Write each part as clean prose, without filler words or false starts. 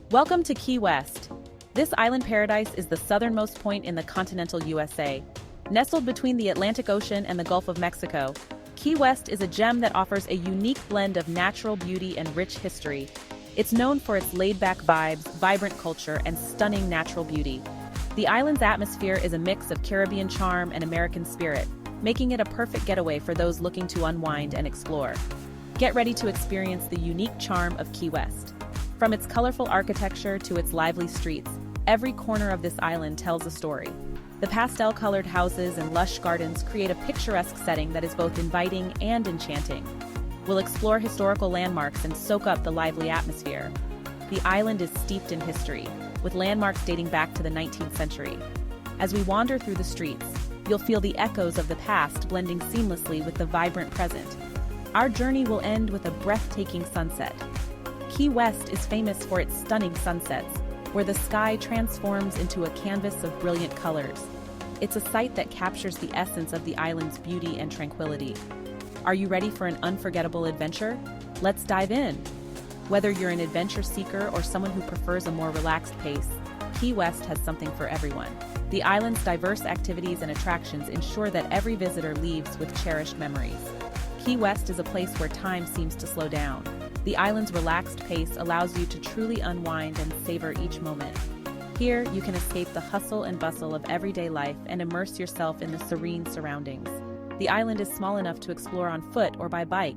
Welcome to Key West. This island paradise is the southernmost point in the continental USA. Nestled between the Atlantic Ocean and the Gulf of Mexico, Key West is a gem that offers a unique blend of natural beauty and rich history. It's known for its laid-back vibes, vibrant culture, and stunning natural beauty. The island's atmosphere is a mix of Caribbean charm and American spirit, making it a perfect getaway for those looking to unwind and explore. Get ready to experience the unique charm of Key West. From its colorful architecture to its lively streets, every corner of this island tells a story. The pastel-colored houses and lush gardens create a picturesque setting that is both inviting and enchanting. We'll explore historical landmarks and soak up the lively atmosphere. The island is steeped in history, with landmarks dating back to the 19th century. As we wander through the streets, you'll feel the echoes of the past blending seamlessly with the vibrant present. Our journey will end with a breathtaking sunset. Key West is famous for its stunning sunsets, where the sky transforms into a canvas of brilliant colors. It's a sight that captures the essence of the island's beauty and tranquility. Are you ready for an unforgettable adventure? Let's dive in! Whether you're an adventure seeker or someone who prefers a more relaxed pace, Key West has something for everyone. The island's diverse activities and attractions ensure that every visitor leaves with cherished memories. Key West is a place where time seems to slow down. The island's relaxed pace allows you to truly unwind and savor each moment. Here, you can escape the hustle and bustle of everyday life and immerse yourself in the serene surroundings. The island is small enough to explore on foot or by bike.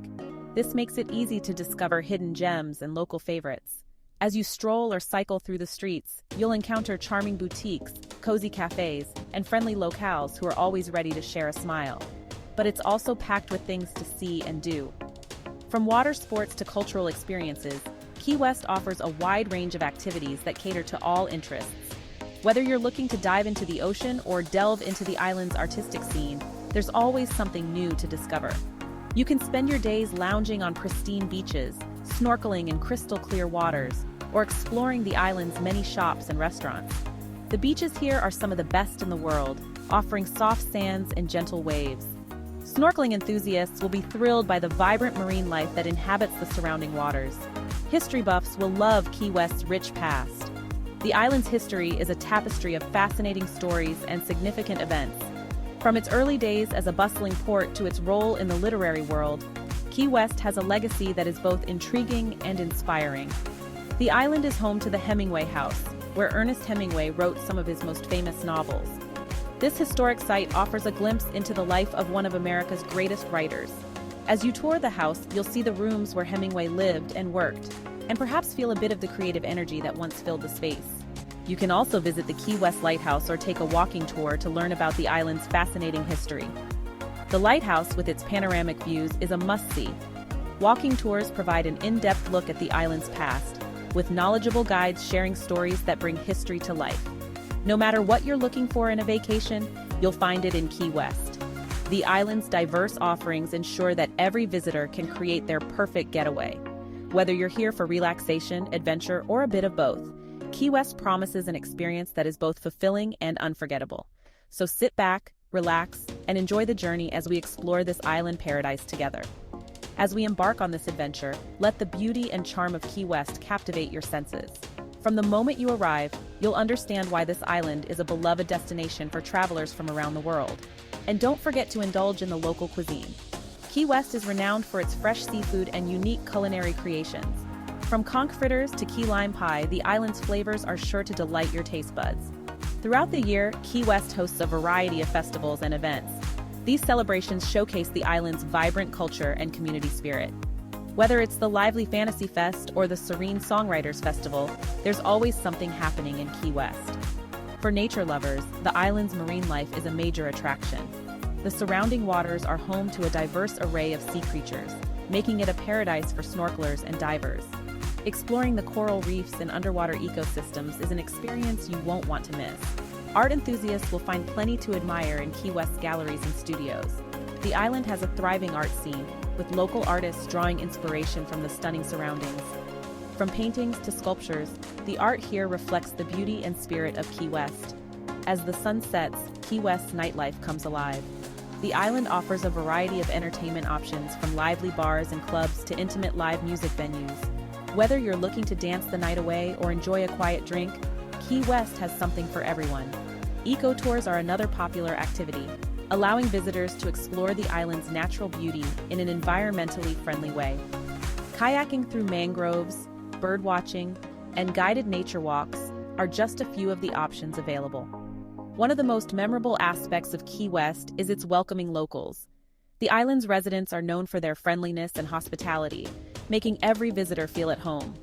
This makes it easy to discover hidden gems and local favorites. As you stroll or cycle through the streets, you'll encounter charming boutiques, cozy cafes, and friendly locales who are always ready to share a smile. But it's also packed with things to see and do. From water sports to cultural experiences, Key West offers a wide range of activities that cater to all interests. Whether you're looking to dive into the ocean or delve into the island's artistic scene, there's always something new to discover. You can spend your days lounging on pristine beaches, snorkeling in crystal-clear waters, or exploring the island's many shops and restaurants. The beaches here are some of the best in the world, offering soft sands and gentle waves. Snorkeling enthusiasts will be thrilled by the vibrant marine life that inhabits the surrounding waters. History buffs will love Key West's rich past. The island's history is a tapestry of fascinating stories and significant events. From its early days as a bustling port to its role in the literary world, Key West has a legacy that is both intriguing and inspiring. The island is home to the Hemingway House, where Ernest Hemingway wrote some of his most famous novels. This historic site offers a glimpse into the life of one of America's greatest writers. As you tour the house, you'll see the rooms where Hemingway lived and worked, and perhaps feel a bit of the creative energy that once filled the space. You can also visit the Key West Lighthouse or take a walking tour to learn about the island's fascinating history. The lighthouse, with its panoramic views, is a must-see. Walking tours provide an in-depth look at the island's past, with knowledgeable guides sharing stories that bring history to life. No matter what you're looking for in a vacation, you'll find it in Key West. The island's diverse offerings ensure that every visitor can create their perfect getaway. Whether you're here for relaxation, adventure, or a bit of both, Key West promises an experience that is both fulfilling and unforgettable. So sit back, relax, and enjoy the journey as we explore this island paradise together. As we embark on this adventure, let the beauty and charm of Key West captivate your senses. From the moment you arrive, you'll understand why this island is a beloved destination for travelers from around the world. And don't forget to indulge in the local cuisine. Key West is renowned for its fresh seafood and unique culinary creations. From conch fritters to key lime pie, the island's flavors are sure to delight your taste buds. Throughout the year, Key West hosts a variety of festivals and events. These celebrations showcase the island's vibrant culture and community spirit. Whether it's the lively Fantasy Fest or the Serene Songwriters Festival, there's always something happening in Key West. For nature lovers, the island's marine life is a major attraction. The surrounding waters are home to a diverse array of sea creatures, making it a paradise for snorkelers and divers. Exploring the coral reefs and underwater ecosystems is an experience you won't want to miss. Art enthusiasts will find plenty to admire in Key West's galleries and studios. The island has a thriving art scene, with local artists drawing inspiration from the stunning surroundings. From paintings to sculptures, the art here reflects the beauty and spirit of Key West. As the sun sets, Key West's nightlife comes alive. The island offers a variety of entertainment options, from lively bars and clubs to intimate live music venues. Whether you're looking to dance the night away or enjoy a quiet drink, Key West has something for everyone. Eco-tours are another popular activity, allowing visitors to explore the island's natural beauty in an environmentally friendly way. Kayaking through mangroves, birdwatching, and guided nature walks are just a few of the options available. One of the most memorable aspects of Key West is its welcoming locals. The island's residents are known for their friendliness and hospitality, making every visitor feel at home.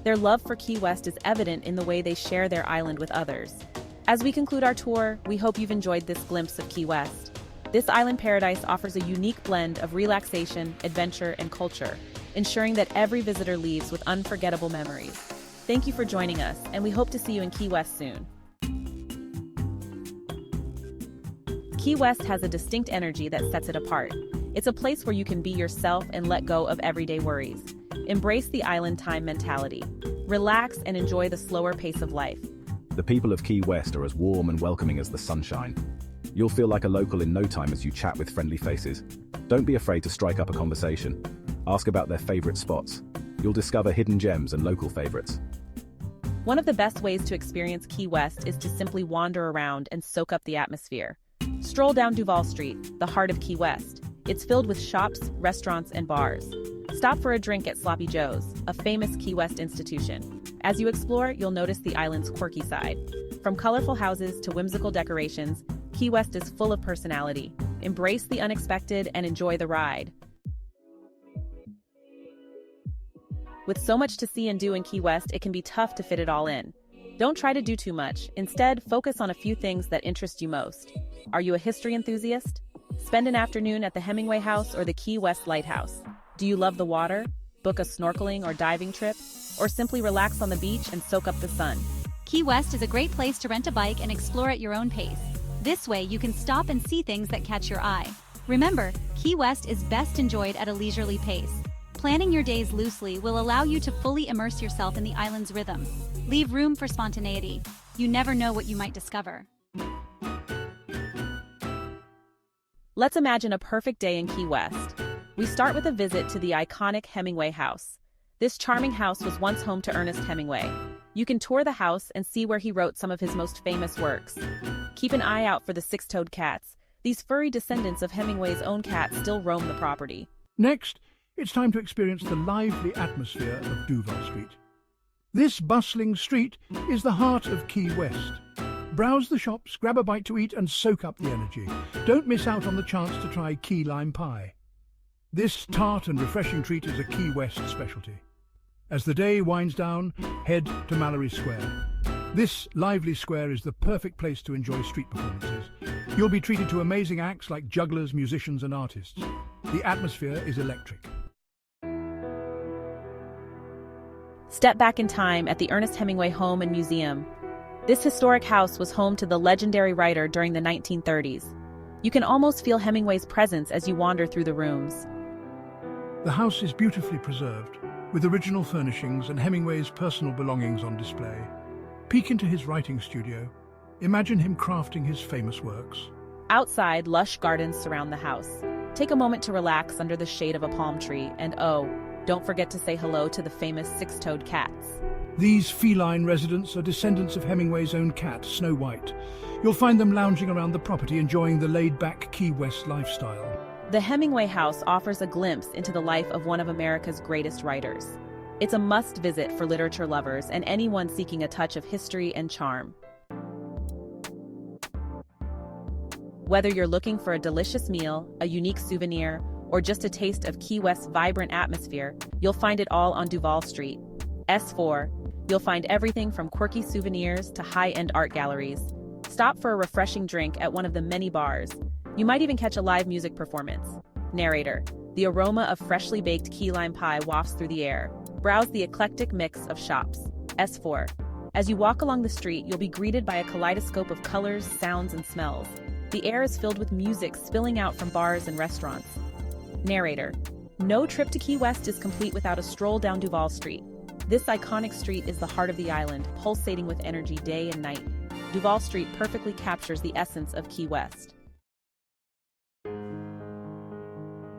Their love for Key West is evident in the way they share their island with others. As we conclude our tour, we hope you've enjoyed this glimpse of Key West. This island paradise offers a unique blend of relaxation, adventure, and culture, ensuring that every visitor leaves with unforgettable memories. Thank you for joining us, and we hope to see you in Key West soon. Key West has a distinct energy that sets it apart. It's a place where you can be yourself and let go of everyday worries. Embrace the island time mentality. Relax and enjoy the slower pace of life. The people of Key West are as warm and welcoming as the sunshine. You'll feel like a local in no time as you chat with friendly faces. Don't be afraid to strike up a conversation. Ask about their favorite spots. You'll discover hidden gems and local favorites. One of the best ways to experience Key West is to simply wander around and soak up the atmosphere. Stroll down Duval Street, the heart of Key West. It's filled with shops, restaurants, and bars. Stop for a drink at Sloppy Joe's, a famous Key West institution. As you explore, you'll notice the island's quirky side. From colorful houses to whimsical decorations, Key West is full of personality. Embrace the unexpected and enjoy the ride. With so much to see and do in Key West, it can be tough to fit it all in. Don't try to do too much. Instead, focus on a few things that interest you most. Are you a history enthusiast? Spend an afternoon at the Hemingway House or the Key West Lighthouse. Do you love the water? Book a snorkeling or diving trip? Or simply relax on the beach and soak up the sun? Key West is a great place to rent a bike and explore at your own pace. This way, you can stop and see things that catch your eye. Remember, Key West is best enjoyed at a leisurely pace. Planning your days loosely will allow you to fully immerse yourself in the island's rhythm. Leave room for spontaneity. You never know what you might discover. Let's imagine a perfect day in Key West. We start with a visit to the iconic Hemingway House. This charming house was once home to Ernest Hemingway. You can tour the house and see where he wrote some of his most famous works. Keep an eye out for the six-toed cats. These furry descendants of Hemingway's own cat still roam the property. Next, it's time to experience the lively atmosphere of Duval Street. This bustling street is the heart of Key West. Browse the shops, grab a bite to eat and soak up the energy. Don't miss out on the chance to try key lime pie. This tart and refreshing treat is a Key West specialty. As the day winds down, head to Mallory Square. This lively square is the perfect place to enjoy street performances. You'll be treated to amazing acts like jugglers, musicians and artists. The atmosphere is electric. Step back in time at the Ernest Hemingway Home and Museum. This historic house was home to the legendary writer during the 1930s. You can almost feel Hemingway's presence as you wander through the rooms. The house is beautifully preserved, with original furnishings and Hemingway's personal belongings on display. Peek into his writing studio. Imagine him crafting his famous works. Outside, lush gardens surround the house. Take a moment to relax under the shade of a palm tree, and don't forget to say hello to the famous six-toed cats. These feline residents are descendants of Hemingway's own cat, Snow White. You'll find them lounging around the property, enjoying the laid-back Key West lifestyle. The Hemingway House offers a glimpse into the life of one of America's greatest writers. It's a must-visit for literature lovers and anyone seeking a touch of history and charm. Whether you're looking for a delicious meal, a unique souvenir, or just a taste of Key West's vibrant atmosphere, you'll find it all on Duval Street. S4, you'll find everything from quirky souvenirs to high-end art galleries. Stop for a refreshing drink at one of the many bars. You might even catch a live music performance. Narrator, the aroma of freshly baked key lime pie wafts through the air. Browse the eclectic mix of shops. S4, as you walk along the street, you'll be greeted by a kaleidoscope of colors, sounds, and smells. The air is filled with music spilling out from bars and restaurants. Narrator, no trip to Key West is complete without a stroll down Duval Street. This iconic street is the heart of the island, pulsating with energy day and night. Duval Street perfectly captures the essence of Key West.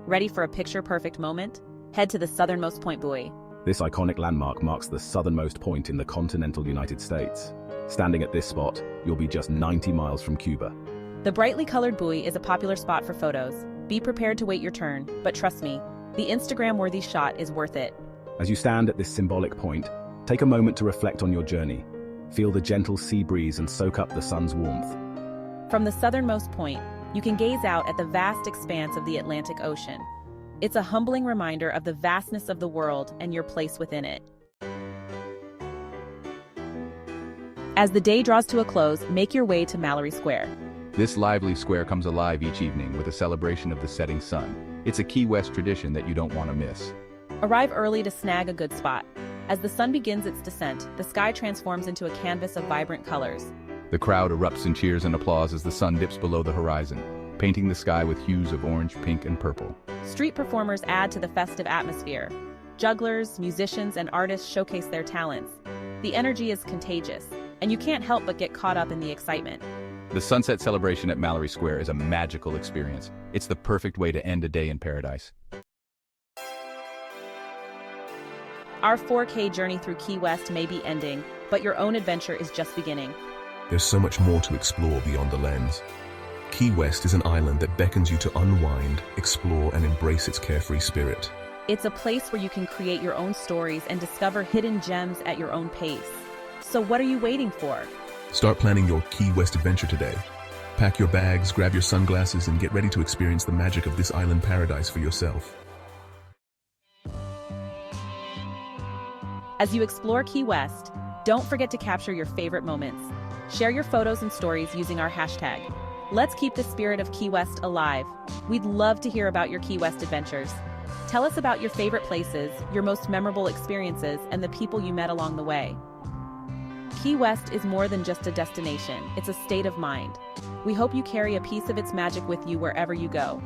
Ready for a picture-perfect moment? Head to the southernmost point buoy. This iconic landmark marks the southernmost point in the continental United States. Standing at this spot, you'll be just 90 miles from Cuba. The brightly colored buoy is a popular spot for photos. Be prepared to wait your turn, but trust me, the Instagram-worthy shot is worth it. As you stand at this symbolic point, take a moment to reflect on your journey. Feel the gentle sea breeze and soak up the sun's warmth. From the southernmost point, you can gaze out at the vast expanse of the Atlantic Ocean. It's a humbling reminder of the vastness of the world and your place within it. As the day draws to a close, make your way to Mallory Square. This lively square comes alive each evening with a celebration of the setting sun. It's a Key West tradition that you don't want to miss. Arrive early to snag a good spot. As the sun begins its descent, the sky transforms into a canvas of vibrant colors. The crowd erupts in cheers and applause as the sun dips below the horizon, painting the sky with hues of orange, pink, and purple. Street performers add to the festive atmosphere. Jugglers, musicians, and artists showcase their talents. The energy is contagious, and you can't help but get caught up in the excitement. The sunset celebration at Mallory Square is a magical experience. It's the perfect way to end a day in paradise. Our 4K journey through Key West may be ending, but your own adventure is just beginning. There's so much more to explore beyond the lens. Key West is an island that beckons you to unwind, explore, and embrace its carefree spirit. It's a place where you can create your own stories and discover hidden gems at your own pace. So what are you waiting for? Start planning your Key West adventure today. Pack your bags, grab your sunglasses, and get ready to experience the magic of this island paradise for yourself. As you explore Key West, don't forget to capture your favorite moments. Share your photos and stories using our hashtag. Let's keep the spirit of Key West alive. We'd love to hear about your Key West adventures. Tell us about your favorite places, your most memorable experiences, and the people you met along the way. Key West is more than just a destination, it's a state of mind. We hope you carry a piece of its magic with you wherever you go.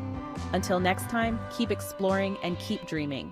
Until next time, keep exploring and keep dreaming.